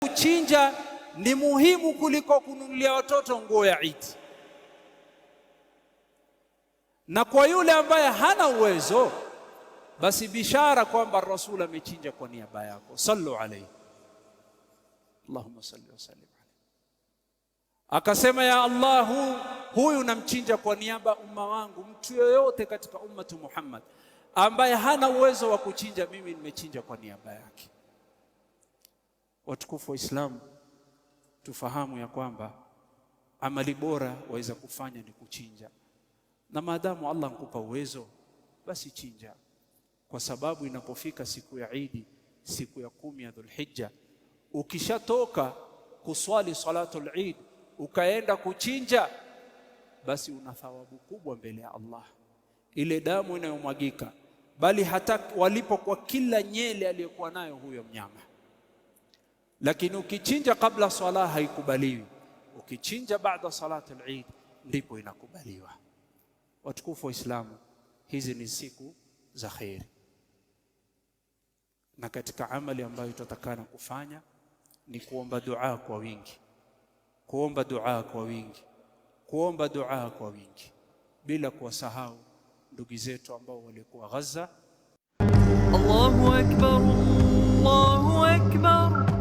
kuchinja ni muhimu kuliko kununulia watoto nguo ya Eid. Na kwa yule ambaye hana uwezo, basi bishara kwamba Rasul amechinja kwa niaba yako. Sallu alayhi, Allahumma salli wa sallim alayhi. Akasema, ya Allah, huyu namchinja kwa niaba umma wangu. Mtu yoyote katika ummatu Muhammad ambaye hana uwezo wa kuchinja, mimi nimechinja kwa niaba yake. Watukufu wa Islam, tufahamu ya kwamba amali bora waweza kufanya ni kuchinja, na maadamu Allah ankupa uwezo, basi chinja, kwa sababu inapofika siku ya Eid, siku ya 10 ya Dhulhijja, ukishatoka kuswali salatul Eid ukaenda kuchinja, basi una thawabu kubwa mbele ya Allah. Ile damu inayomwagika, bali hata walipo kwa kila nyele aliyokuwa nayo huyo mnyama. Lakini ukichinja kabla swala haikubaliwi, ukichinja baada salatul Eid ndipo inakubaliwa. Watukufu wa Islamu, hizi ni siku za khairi, na katika amali ambayo tutatakana kufanya ni kuomba dua kwa wingi, kuomba dua kwa wingi, kuomba dua kwa wingi, bila kuwasahau ndugu zetu ambao walikuwa Gaza. Allahu akbar, Allahu akbar.